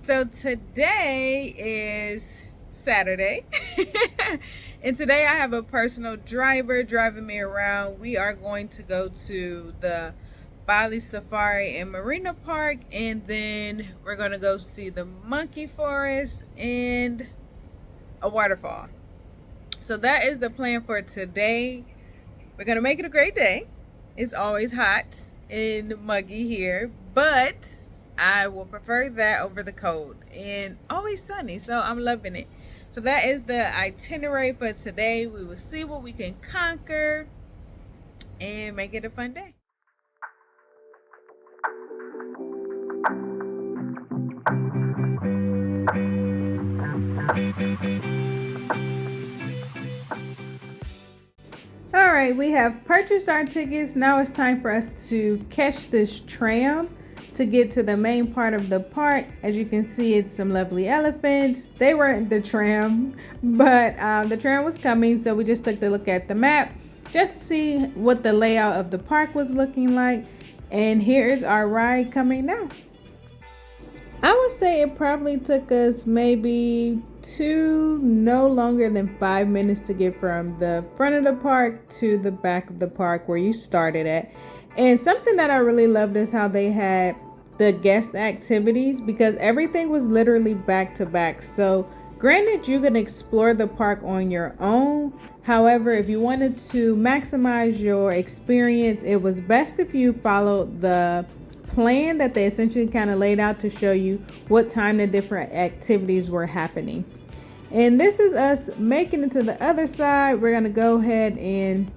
So today is Saturday, and today I have a personal driver driving me around. We are going to go to the Bali Safari and Marina Park, and then we're going to go see the monkey forest and a waterfall. So that is the plan for today. We're going to make it a great day. It's always hot and muggy here, but I will prefer that over the cold, and always sunny, so I'm loving it. So that is the itinerary for today. We will see what we can conquer and make it a fun day. All right, we have purchased our tickets. Now it's time for us to catch this tram to get to the main part of the park. As you can see, it's some lovely elephants. They weren't the tram, but the tram was coming, so we just took a look at the map just to see what the layout of the park was looking like. And here's our ride coming now. I would say it probably took us maybe no longer than 5 minutes to get from the front of the park to the back of the park where you started at. And something that I really loved is how they had the guest activities, because everything was literally back to back. So granted, you can explore the park on your own. However, if you wanted to maximize your experience, it was best if you followed the plan that they essentially kind of laid out to show you what time the different activities were happening. And this is us making it to the other side. We're gonna go ahead and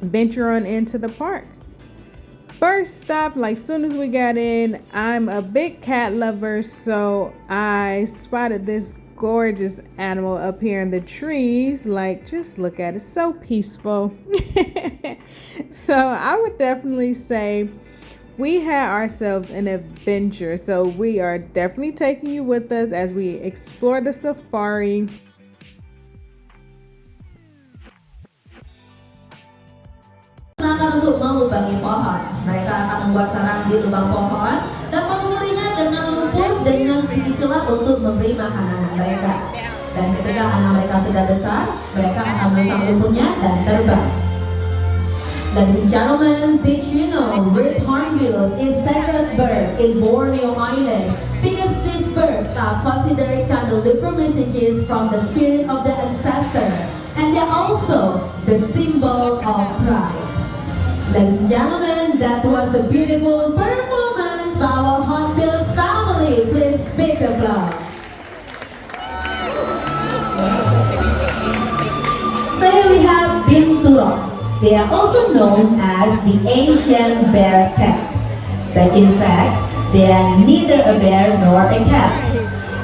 venture on into the park. First stop, like soon as we got in, I'm a big cat lover, so I spotted this gorgeous animal up here in the trees. Like, just look at it, so peaceful. So I would definitely say we had ourselves an adventure, so we are definitely taking you with us as we explore the safari. Untuk melubangi pohon, mereka akan membuat sarang di lubang pohon dan melumurinya dengan lumpur dengan sedikit celah untuk memberi makanan mereka. Dan ketika anak mereka sudah besar, mereka akan memasang lumpurnya dan terbang. Ladies and gentlemen, did you know red hornbills is sacred bird in Borneo Island because these birds are considered can deliver messages from the spirit of the ancestor, and they're also the symbol of pride. Ladies and gentlemen, that was a beautiful performance by our hornbills family. Please big applause. So here we have Binturong. They are also known as the Asian bear cat, but in fact, they are neither a bear nor a cat.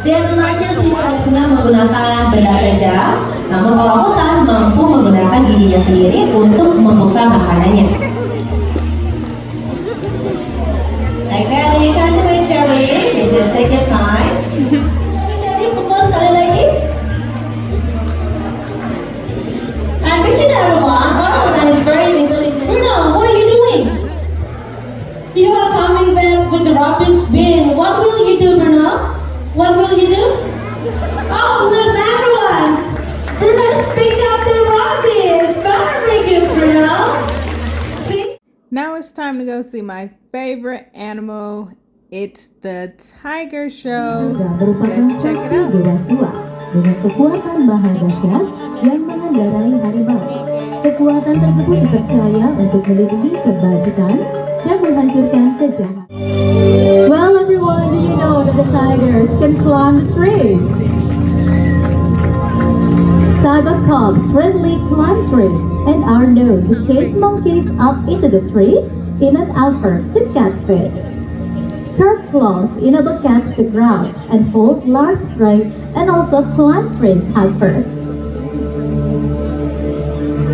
They are the largest hippos dengan menggunakan benda tajam, namun orang-orang mampu menggunakan giginya sendiri untuk membuka makanannya. Like that, you can do it, Cherry. You just take your time. Cherry, pukul sekali lagi. And Richard, everyone. Is very intelligent. Bruno, what are you doing? You are coming back with the rubbish bin. What will you do, Bruno? What will you do? Oh, look, everyone! Bruno, pick up the rubbish. Very good, Bruno. See? Now it's time to go see my favorite animal. It's the tiger show. Let's check it out. Dengan kekuatan bahaya dahsyat yang mengendarai harimau. Kekuatan tersebut dipercaya untuk melindungi kebajikan dan menghancurkan kejahatan. Well, everyone, do you know that the tigers can climb the trees? Tiger cubs readily climb trees and are known to chase monkeys up into the tree in an effort to catch fish. Curved claws enable cats to grasp and hold large prey and also climb trees head first.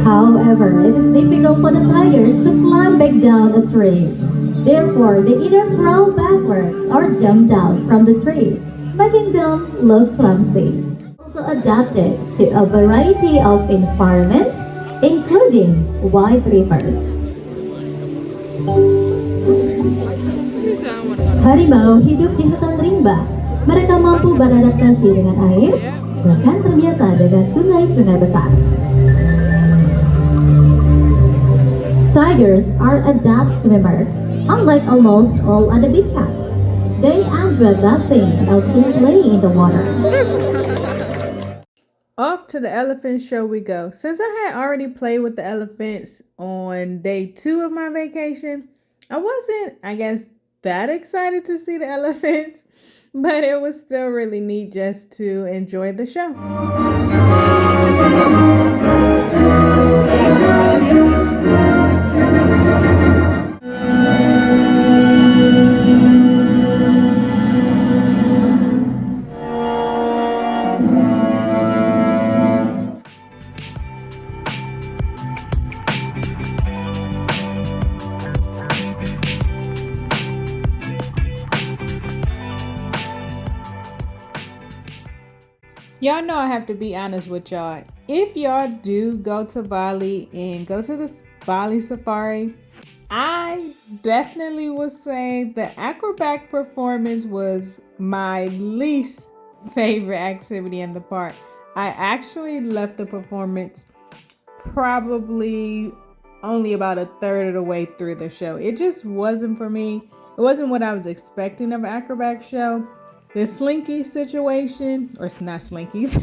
However, it is difficult for the tigers to climb back down a tree. Therefore, they either crawl backwards or jump down from the tree, making them look clumsy. Also adapted to a variety of environments, including wide rivers. Harimau hidup di hutan rimba Mereka mampu beradaptasi dengan air, bahkan terbiasa dengan sungai-sungai besar. Tigers are adept swimmers, unlike almost all other big cats. They enjoy bathing and often play in the water. Off to the elephant show we go. Since I had already played with the elephants on day 2 of my vacation, I wasn't, I guess, that excited to see the elephants, but it was still really neat just to enjoy the show. Y'all know I have to be honest with y'all. If y'all do go to Bali and go to the Bali safari, I definitely would say the acrobat performance was my least favorite activity in the park. I actually left the performance probably only about a third of the way through the show. It just wasn't for me. It wasn't what I was expecting of an acrobat show. The slinky situation, or it's not slinkies,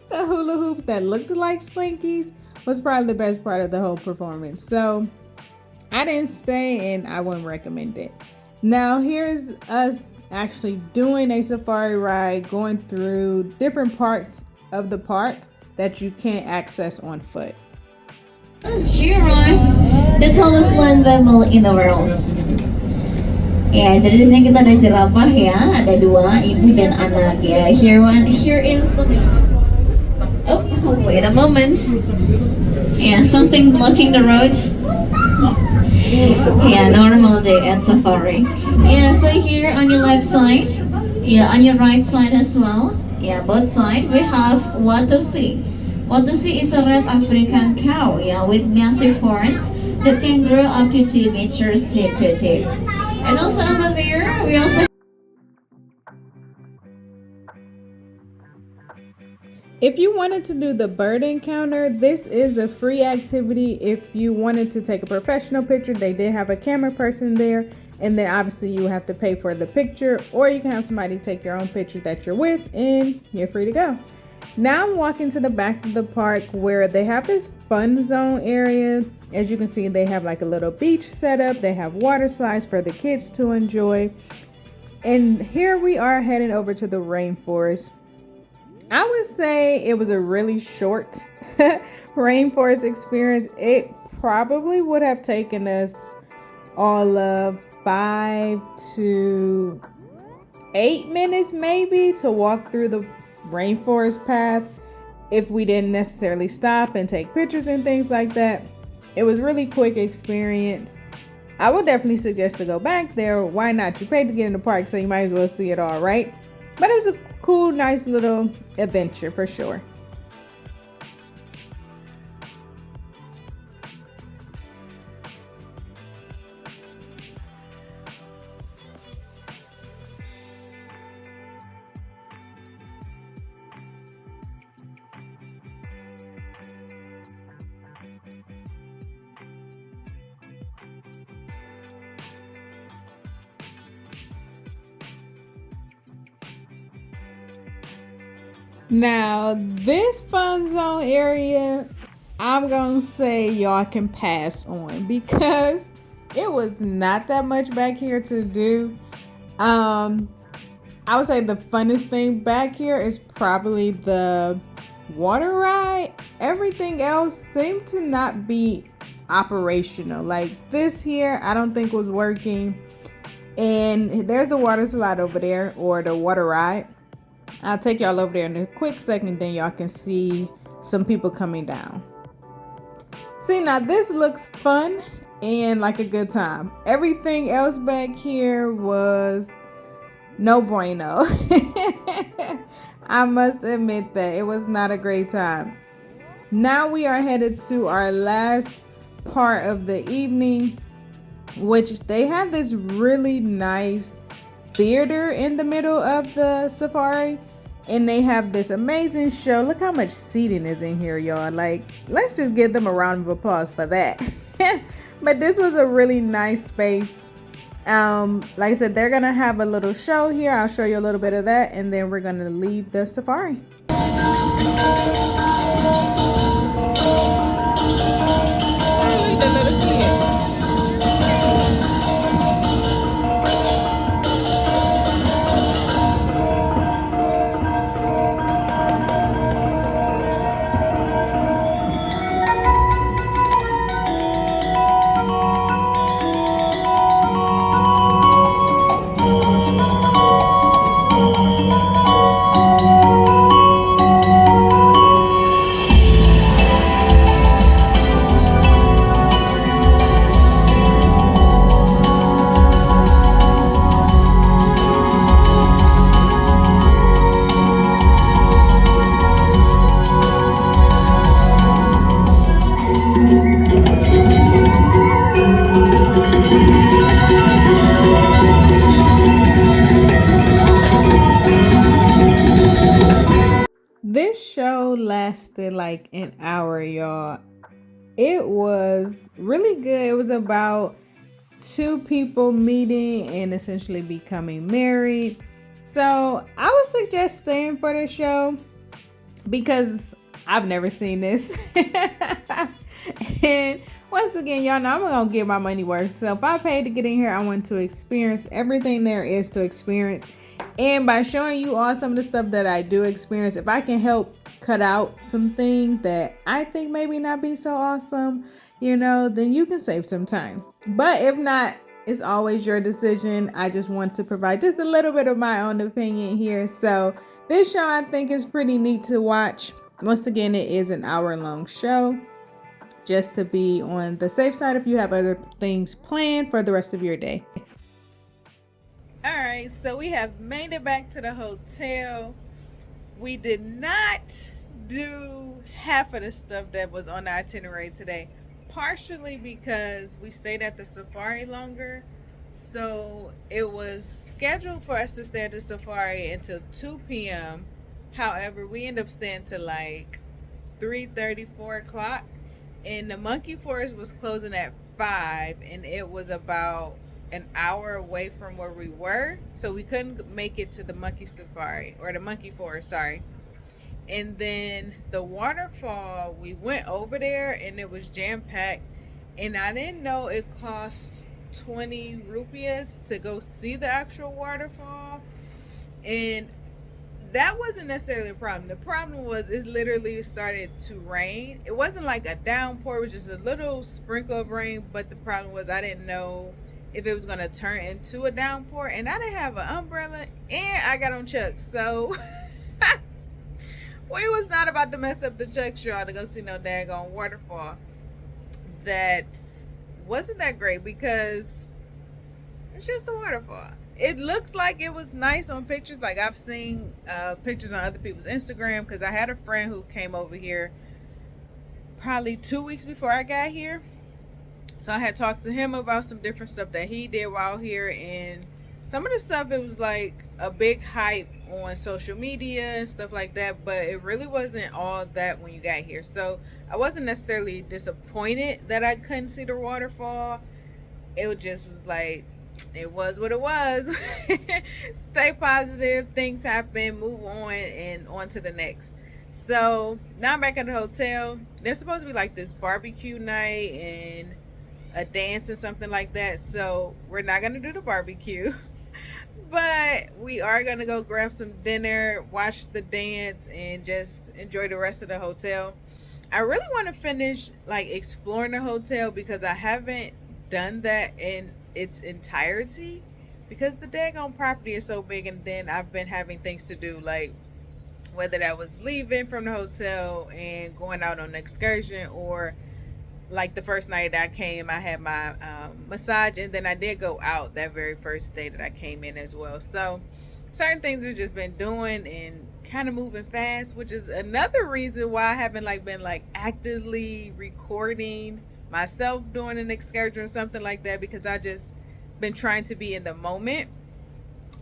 the hula hoops that looked like slinkies was probably the best part of the whole performance. So I didn't stay and I wouldn't recommend it. Now here's us actually doing a safari ride, going through different parts of the park that you can't access on foot. Giraffe, the tallest land mammal in the world. Ya, jadi di sini kita ada jerapah ya, ada 2, ibu dan anak ya. Here is the baby. Oh, wait a moment. Yeah, something blocking the road. Yeah, normal day at safari. Yeah, so here on your left side, yeah, on your right side as well. Yeah, both sides we have Watusi. Watusi is a red African cow, yeah, with massive horns that can grow up to 2 meters deep to deep. And also over there, we also. If you wanted to do the bird encounter, this is a free activity. If you wanted to take a professional picture, they did have a camera person there. And then obviously you have to pay for the picture, or you can have somebody take your own picture that you're with and you're free to go. Now I'm walking to the back of the park where they have this fun zone area. As you can see, they have like a little beach set up. They have water slides for the kids to enjoy. And here we are heading over to the rainforest. I would say it was a really short rainforest experience. It probably would have taken us all of 5 to 8 minutes maybe to walk through the rainforest path if we didn't necessarily stop and take pictures and things like that. It was really quick experience. I would definitely suggest to go back there. Why not? You paid to get in the park, so you might as well see it all, right? But it was a cool, nice little adventure for sure. Now, this fun zone area, I'm gonna say y'all can pass on because it was not that much back here to do. I would say the funnest thing back here is probably the water ride. Everything else seemed to not be operational. Like this here, I don't think was working. And there's the water slide over there, or the water ride. I'll take y'all over there in a quick second, then y'all can see some people coming down. See, now this looks fun and like a good time. Everything else back here was no bueno. I must admit that it was not a great time. Now we are headed to our last part of the evening, which they had this really nice theater in the middle of the safari, and they have this amazing show. Look how much seating is in here, y'all. Like, let's just give them a round of applause for that. But this was a really nice space. Like I said, they're gonna have a little show here. I'll show you a little bit of that, and then we're gonna leave the safari. This show lasted like an hour, y'all. It was really good. It was about two people meeting and essentially becoming married. So I would suggest staying for the show because I've never seen this. And once again, y'all know I'm gonna get my money worth. So if I paid to get in here, I want to experience everything there is to experience. And by showing you all some of the stuff that I do experience, if I can help cut out some things that I think maybe not be so awesome, you know, then you can save some time. But if not, it's always your decision. I just want to provide just a little bit of my own opinion here. So this show I think is pretty neat to watch. Once again, it is an hour-long show, just to be on the safe side if you have other things planned for the rest of your day. All right, so we have made it back to the hotel. We did not do half of the stuff that was on the itinerary today, partially because we stayed at the safari longer. So it was scheduled for us to stay at the safari until 2 p.m. However, we ended up staying till like 3:30, 4 o'clock. And the monkey forest was closing at 5, and it was about an hour away from where we were, so we couldn't make it to the monkey safari, or the monkey forest, sorry. And then the waterfall, we went over there and it was jam-packed, and I didn't know it cost 20 rupees to go see the actual waterfall. And that wasn't necessarily a problem. The problem was it literally started to rain. It wasn't like a downpour, it was just a little sprinkle of rain. But the problem was I didn't know if it was going to turn into a downpour, and I didn't have an umbrella, and I got on Chucks. So we was not about to mess up the Chucks, y'all, to go see no daggone waterfall. That wasn't that great because it's just a waterfall. It looked like it was nice on pictures. Like I've seen pictures on other people's Instagram, because I had a friend who came over here probably 2 weeks before I got here. So I had talked to him about some different stuff that he did while here, and some of the stuff, it was like a big hype on social media and stuff like that, but it really wasn't all that when you got here. So I wasn't necessarily disappointed that I couldn't see the waterfall. It just was like, it was what it was. Stay positive, things happen, move on, and on to the next. So now I'm back at the hotel. There's supposed to be like this barbecue night and a dance and something like that, so we're not gonna do the barbecue, but we are gonna go grab some dinner, watch the dance, and just enjoy the rest of the hotel. I really want to finish like exploring the hotel, because I haven't done that in its entirety, because the daggone property is so big, and then I've been having things to do, like whether that was leaving from the hotel and going out on an excursion, or like the first night I came, I had my massage, and then I did go out that very first day that I came in as well. So certain things we've just been doing and kind of moving fast, which is another reason why I haven't like been like actively recording myself doing an excursion or something like that, because I just been trying to be in the moment.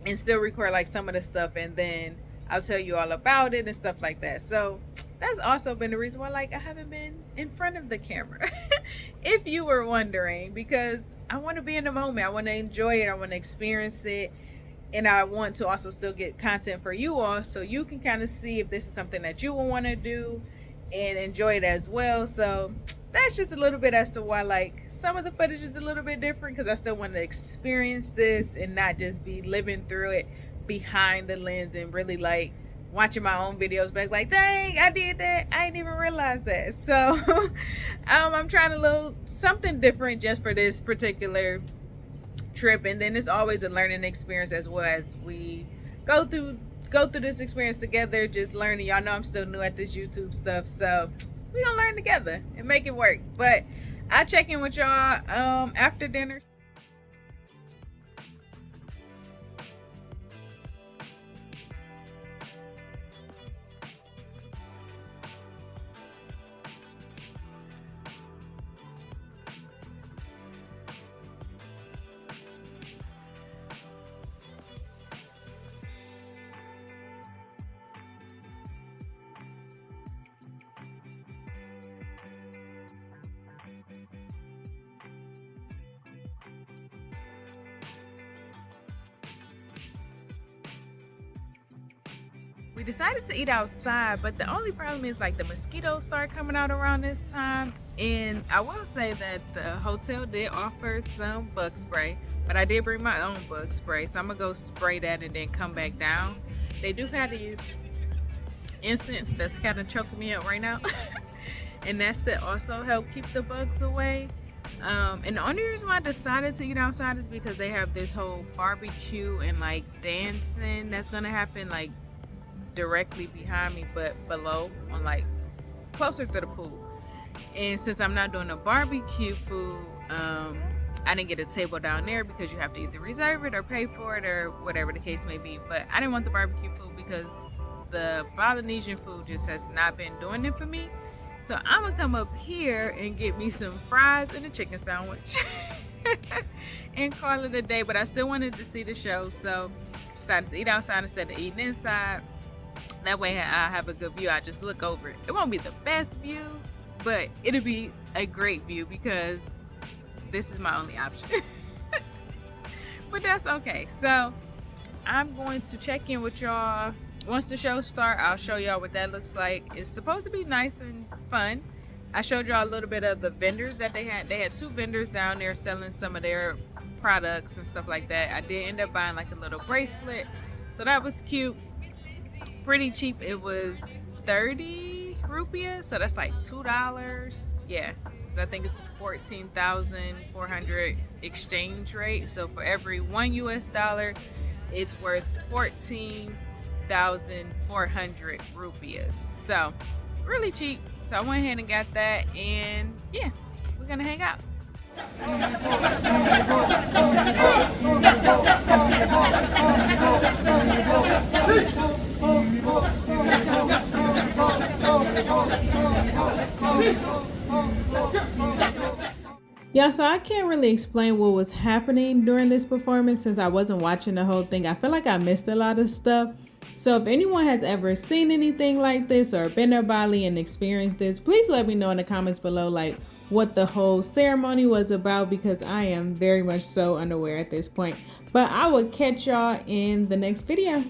and still record like some of the stuff, and then I'll tell you all about it and stuff like that. So that's also been the reason why like I haven't been in front of the camera if you were wondering, because I want to be in the moment. I want to enjoy it, I want to experience it, and I want to also still get content for you all so you can kind of see if this is something that you will want to do and enjoy it as well. So that's just a little bit as to why like some of the footage is a little bit different, because I still want to experience this and not just be living through it behind the lens and really like watching my own videos back like, dang, I did that, I didn't even realize that. So I'm trying a little something different just for this particular trip, and then it's always a learning experience as well as we go through this experience together, just learning. Y'all know I'm still new at this YouTube stuff, so we gonna learn together and make it work. But I'll check in with y'all after dinner. We decided to eat outside, but the only problem is like the mosquitoes start coming out around this time. And I will say that the hotel did offer some bug spray, but I did bring my own bug spray, so I'm gonna go spray that and then come back down. They do have these incense that's kind of choking me up right now and that's to also help keep the bugs away. And the only reason why I decided to eat outside is because they have this whole barbecue and like dancing that's gonna happen like directly behind me, but below, on like closer to the pool. And since I'm not doing a barbecue food, I didn't get a table down there because you have to either reserve it or pay for it or whatever the case may be. But I didn't want the barbecue food because the Polynesian food just has not been doing it for me. So I'm gonna come up here and get me some fries and a chicken sandwich and call it a day. But I still wanted to see the show, so decided to eat outside instead of eating inside. That way I have a good view. I just look over it. It won't be the best view, but it'll be a great view because this is my only option. But that's okay. So I'm going to check in with y'all once the show starts. I'll show y'all what that looks like. It's supposed to be nice and fun. I showed y'all a little bit of the vendors that they had. They had 2 vendors down there selling some of their products and stuff like that. I did end up buying like a little bracelet, so that was cute. Pretty cheap. It was 30 rupiah, so that's like $2. Yeah, I think it's 14,400 exchange rate, so for every $1 US, it's worth 14,400 rupiahs. So really cheap. So I went ahead and got that, and yeah, we're gonna hang out. Yeah, so I can't really explain what was happening during this performance since I wasn't watching the whole thing. I feel like I missed a lot of stuff. So if anyone has ever seen anything like this or been to Bali and experienced this, please let me know in the comments below like what the whole ceremony was about, because I am very much so unaware at this point. But I will catch y'all in the next video.